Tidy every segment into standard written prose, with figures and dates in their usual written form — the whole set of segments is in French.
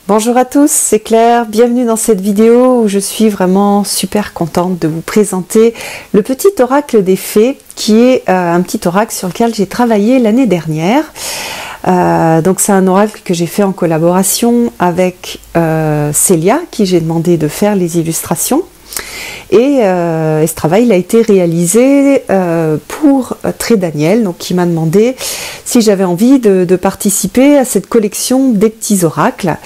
Bonjour à tous, c'est Claire, bienvenue dans cette vidéo où je suis vraiment super contente de vous présenter le petit oracle des fées qui est un petit oracle sur lequel j'ai travaillé l'année dernière. Donc c'est un oracle que j'ai fait en collaboration avec Célia, qui j'ai demandé de faire les illustrations. Et ce travail il a été réalisé pour Très Daniel, donc qui m'a demandé si j'avais envie de participer à cette collection des petits oracles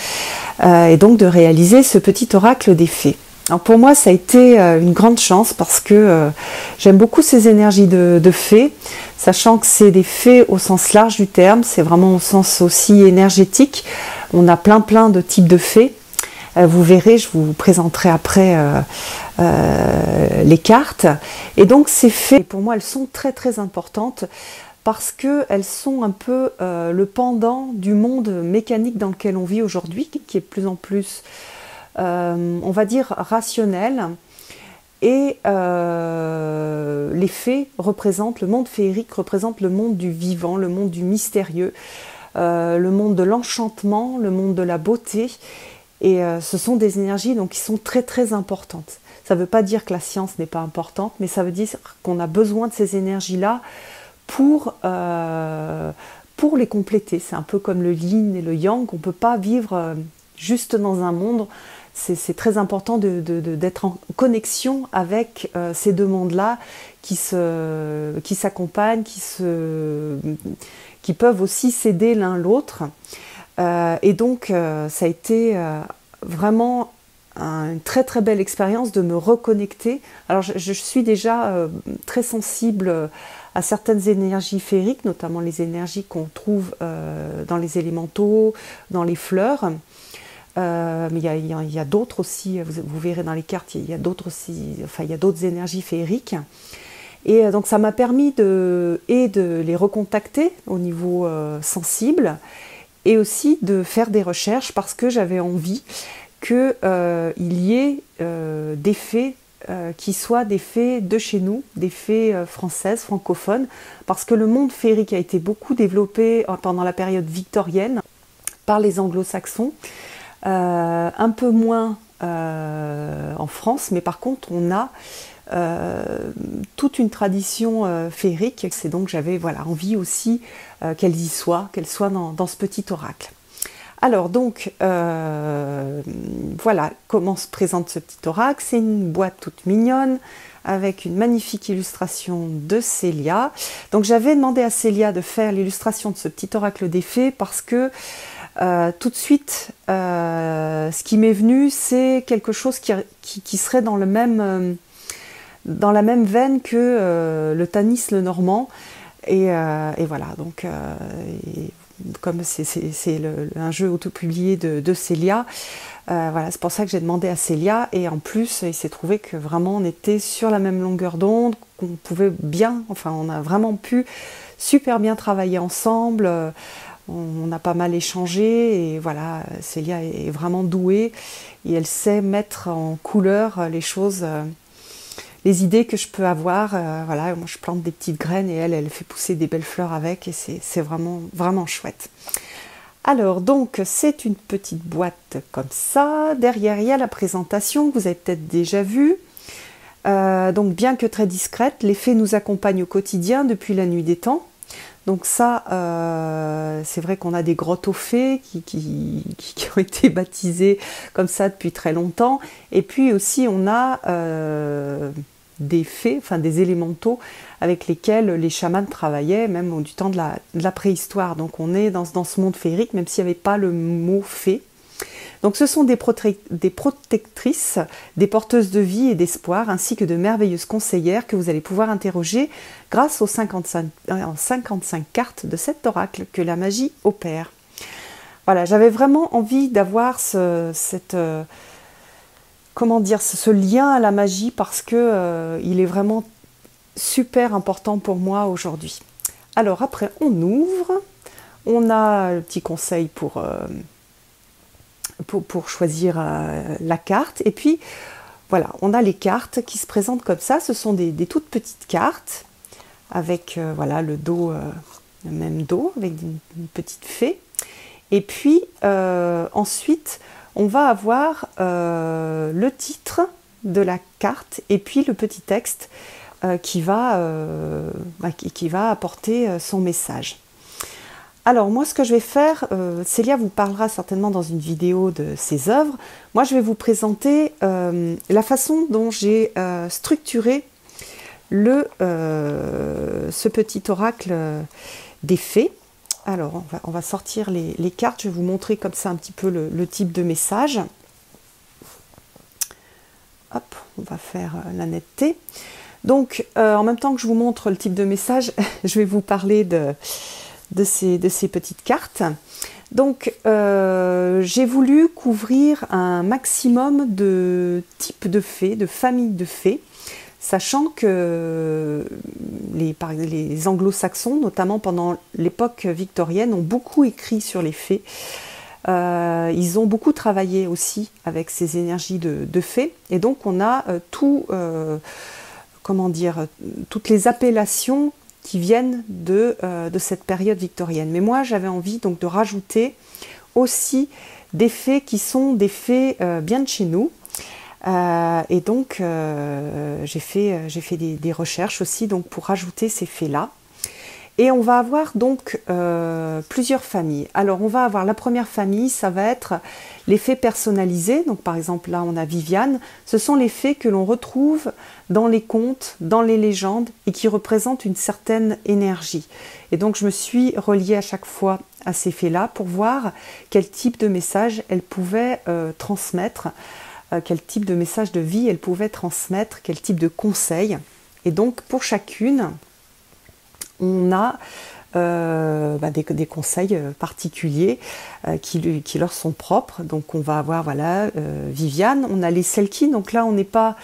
et donc de réaliser ce petit oracle des fées. Alors pour moi ça a été une grande chance parce que j'aime beaucoup ces énergies de fées, sachant que c'est des fées au sens large du terme, c'est vraiment au sens aussi énergétique. On a plein de types de fées. Vous verrez, je vous présenterai après les cartes. Et donc ces fées, pour moi, elles sont très importantes parce qu'elles sont un peu le pendant du monde mécanique dans lequel on vit aujourd'hui, qui est de plus en plus, on va dire, rationnel. Et les fées représentent, le monde féerique représente le monde du vivant, le monde du mystérieux, le monde de l'enchantement, le monde de la beauté. Et ce sont des énergies donc, qui sont très importantes. Ça ne veut pas dire que la science n'est pas importante, mais ça veut dire qu'on a besoin de ces énergies-là pour les compléter. C'est un peu comme le yin et le yang, on ne peut pas vivre juste dans un monde. C'est très important d'être en connexion avec ces deux mondes-là qui s'accompagnent, qui peuvent aussi s'aider l'un l'autre. Et donc ça a été vraiment une très belle expérience de me reconnecter. Alors je suis déjà très sensible à certaines énergies féeriques, notamment les énergies qu'on trouve dans les élémentaux, dans les fleurs. Mais il y a d'autres aussi, vous verrez dans les cartes, il y a d'autres aussi, enfin il y a d'autres énergies féeriques. Et donc ça m'a permis de les recontacter au niveau sensible, et aussi de faire des recherches parce que j'avais envie qu'il y ait des fées qui soient des fées de chez nous, des fées françaises, francophones, parce que le monde féerique a été beaucoup développé pendant la période victorienne par les anglo-saxons, un peu moins en France, mais par contre on a toute une tradition féerique. C'est donc j'avais envie aussi qu'elles y soient, dans ce petit oracle. Alors donc voilà comment se présente ce petit oracle. C'est une boîte toute mignonne avec une magnifique illustration de Célia. Donc j'avais demandé à Célia de faire l'illustration de ce petit oracle des fées parce que tout de suite ce qui m'est venu, c'est quelque chose qui serait dans la même veine que le Tanis le Normand. Et voilà, donc comme c'est un jeu auto-publié de Célia, voilà, c'est pour ça que j'ai demandé à Célia. Et en plus, il s'est trouvé que vraiment on était sur la même longueur d'onde, qu'on pouvait bien, enfin on a vraiment pu super bien travailler ensemble. On a pas mal échangé et voilà, Célia est vraiment douée et elle sait mettre en couleur les choses, les idées que je peux avoir. Voilà, moi je plante des petites graines et elle fait pousser des belles fleurs avec et c'est vraiment chouette. Alors donc c'est une petite boîte comme ça. Derrière il y a la présentation que vous avez peut-être déjà vue. Donc bien que très discrète, les fées nous accompagnent au quotidien depuis la nuit des temps. Donc ça, c'est vrai qu'on a des grottes aux fées qui ont été baptisées comme ça depuis très longtemps. Et puis aussi, on a des fées, enfin des élémentaux avec lesquels les chamans travaillaient, même du temps de la préhistoire. Donc on est dans ce monde féerique, même s'il n'y avait pas le mot fée. Donc ce sont des protectrices, des porteuses de vie et d'espoir, ainsi que de merveilleuses conseillères que vous allez pouvoir interroger grâce aux 55 cartes de cet oracle que la magie opère. Voilà, j'avais vraiment envie d'avoir ce lien à la magie parce que il est vraiment super important pour moi aujourd'hui. Alors après, on ouvre, on a le petit conseil pour choisir la carte. Et puis, voilà, on a les cartes qui se présentent comme ça. Ce sont des toutes petites cartes avec voilà, le dos, le même dos, avec une petite fée. Et puis ensuite, on va avoir le titre de la carte et puis le petit texte qui va apporter son message. Alors moi ce que je vais faire, Célia vous parlera certainement dans une vidéo de ses œuvres. Moi je vais vous présenter la façon dont j'ai structuré ce petit oracle des fées. Alors on va sortir les cartes, je vais vous montrer comme ça un petit peu le type de message. Hop, on va faire la netteté. Donc en même temps que je vous montre le type de message, je vais vous parler de ces petites cartes. Donc j'ai voulu couvrir un maximum de types de fées, de familles de fées, sachant que les anglo-saxons, notamment pendant l'époque victorienne, ont beaucoup écrit sur les fées. Ils ont beaucoup travaillé aussi avec ces énergies de fées, et donc on a toutes les appellations qui viennent de cette période victorienne. Mais moi, j'avais envie donc de rajouter aussi des fées qui sont des fées bien de chez nous. Et donc, j'ai fait des recherches aussi donc, pour rajouter ces fées-là. Et on va avoir donc plusieurs familles. Alors, on va avoir la première famille, ça va être les fées personnalisées. Donc, par exemple, là, on a Viviane. Ce sont les fées que l'on retrouve dans les contes, dans les légendes, et qui représentent une certaine énergie. Et donc, je me suis reliée à chaque fois à ces fées-là pour voir quel type de message elles pouvaient transmettre, quel type de message de vie elles pouvaient transmettre, quel type de conseils. Et donc, pour chacune, on a des conseils particuliers qui leur sont propres. Donc on va avoir Viviane, on a les Selkie, donc là on n'est pas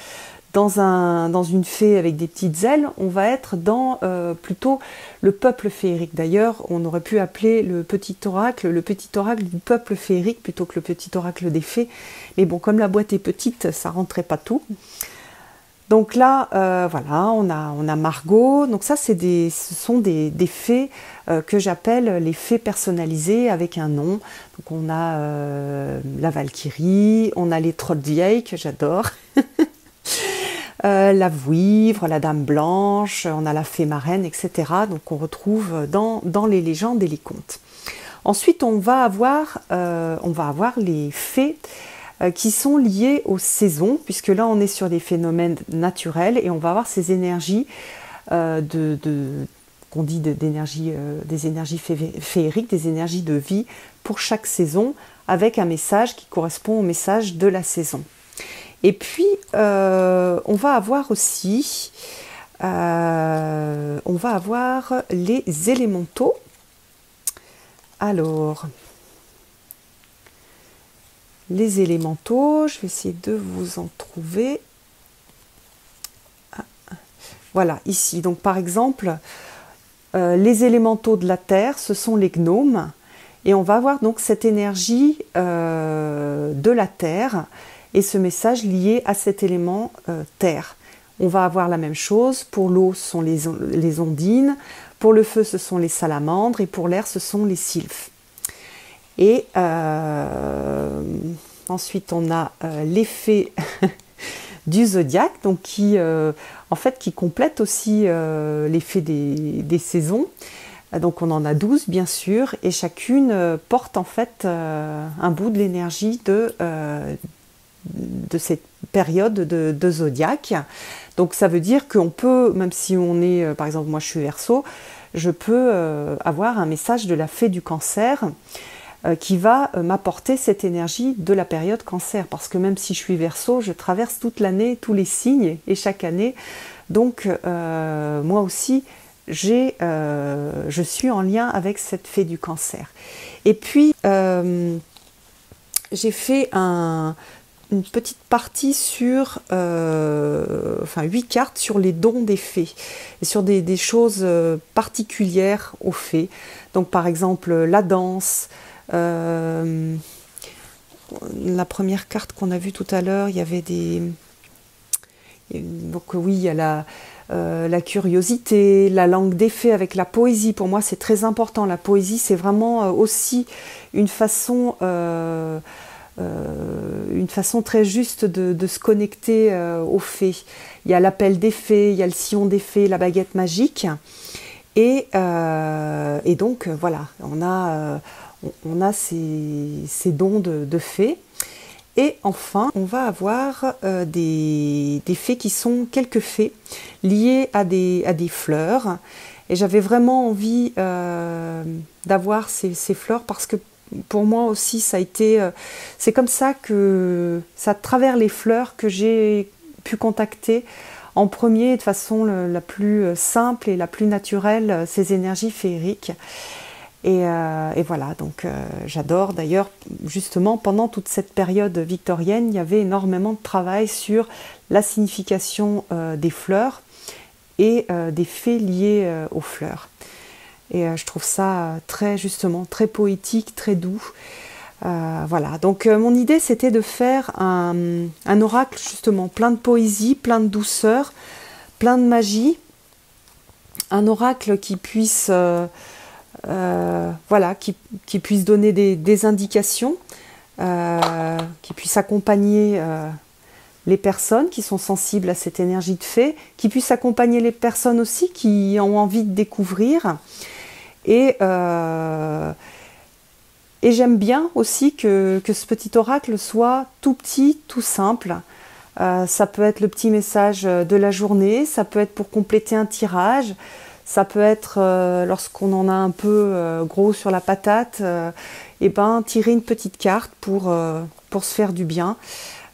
dans une fée avec des petites ailes, on va être dans plutôt le peuple féerique. D'ailleurs, on aurait pu appeler le petit oracle du peuple féerique plutôt que le petit oracle des fées. Mais bon, comme la boîte est petite, ça rentrait pas tout. Donc là, on a Margot. Donc ça, ce sont des fées que j'appelle les fées personnalisées avec un nom. Donc on a la Valkyrie, on a les trolls vieilles que j'adore, la Vouivre, la Dame Blanche, on a la fée marraine, etc. Donc on retrouve dans les légendes et les contes. Ensuite, on va avoir les fées qui sont liées aux saisons, puisque là on est sur des phénomènes naturels et on va avoir ces énergies qu'on dit des énergies féeriques, des énergies de vie pour chaque saison, avec un message qui correspond au message de la saison. Et puis on va avoir aussi les élémentaux. Alors, les élémentaux, je vais essayer de vous en trouver. Voilà, ici. Donc par exemple, les élémentaux de la terre, ce sont les gnomes. Et on va avoir donc cette énergie de la terre et ce message lié à cet élément terre. On va avoir la même chose. Pour l'eau, ce sont les ondines. Pour le feu, ce sont les salamandres. Et pour l'air, ce sont les sylphes. Et ensuite, on a les fées du zodiaque, donc qui complètent aussi les fées des saisons. Donc on en a 12 bien sûr, et chacune porte en fait un bout de l'énergie de cette période de zodiaque. Donc ça veut dire qu'on peut, même si on est, par exemple moi je suis Verseau, je peux avoir un message de la fée du cancer qui va m'apporter cette énergie de la période cancer, parce que même si je suis Verseau, je traverse toute l'année tous les signes et chaque année, donc moi aussi je suis en lien avec cette fée du cancer. Et puis j'ai fait une petite partie sur 8 cartes sur les dons des fées et sur des choses particulières aux fées. Donc par exemple la danse, la première carte qu'on a vue tout à l'heure, il y avait Donc oui, il y a la curiosité, la langue des fées avec la poésie. Pour moi, c'est très important. La poésie, c'est vraiment aussi une façon très juste de se connecter aux fées. Il y a l'appel des fées, il y a le sillon des fées, la baguette magique. Et donc, voilà, on a ces dons de fées. Et enfin, on va avoir des fées qui sont quelques fées liées à des fleurs. Et j'avais vraiment envie d'avoir ces fleurs parce que pour moi aussi, ça a été... c'est comme ça que, c'est à travers les fleurs que j'ai pu contacter en premier, de façon la plus simple et la plus naturelle, ces énergies féeriques. Et voilà, donc j'adore. D'ailleurs, justement, pendant toute cette période victorienne, il y avait énormément de travail sur la signification des fleurs et des faits liés aux fleurs. Et je trouve ça justement, très poétique, très doux. Voilà, donc mon idée, c'était de faire un oracle, justement, plein de poésie, plein de douceur, plein de magie. Un oracle qui puisse... voilà, qui puisse donner des indications, qui puisse accompagner les personnes qui sont sensibles à cette énergie de fée, qui puisse accompagner les personnes aussi qui ont envie de découvrir. Et j'aime bien aussi que ce petit oracle soit tout petit, tout simple. Ça peut être le petit message de la journée, ça peut être pour compléter un tirage, ça peut être lorsqu'on en a un peu gros sur la patate, et tirer une petite carte pour se faire du bien.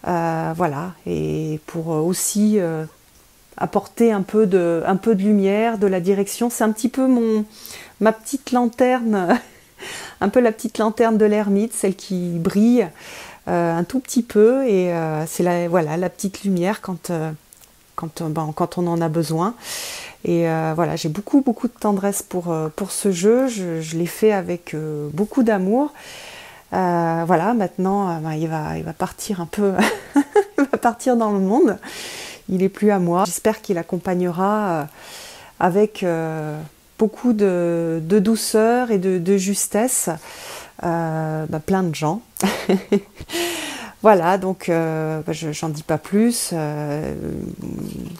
Voilà, et pour aussi apporter un peu de lumière, de la direction. C'est un petit peu ma petite lanterne, un peu la petite lanterne de l'ermite, celle qui brille un tout petit peu, et c'est la petite lumière quand on en a besoin. Et voilà, j'ai beaucoup de tendresse pour ce jeu. Je l'ai fait avec beaucoup d'amour. Voilà, maintenant il va partir un peu, il va partir dans le monde. Il est plus à moi. J'espère qu'il accompagnera avec beaucoup de douceur et de justesse plein de gens. Voilà, donc j'en dis pas plus.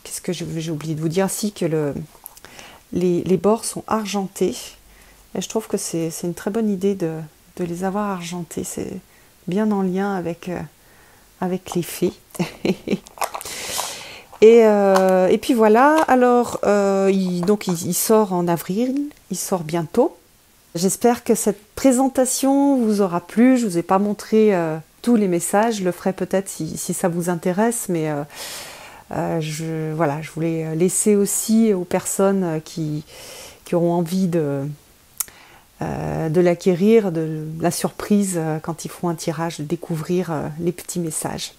Qu'est-ce que j'ai oublié de vous dire? Si, que les bords sont argentés. Et je trouve que c'est une très bonne idée de les avoir argentés. C'est bien en lien avec les fées. Et puis voilà, alors il sort en avril, il sort bientôt. J'espère que cette présentation vous aura plu. Je ne vous ai pas montré tous les messages, je le ferai peut-être si ça vous intéresse, mais je voulais laisser aussi aux personnes qui auront envie de l'acquérir, de la surprise quand ils font un tirage, de découvrir les petits messages.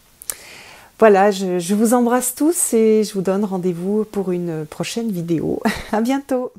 Voilà, je vous embrasse tous et je vous donne rendez-vous pour une prochaine vidéo. À bientôt!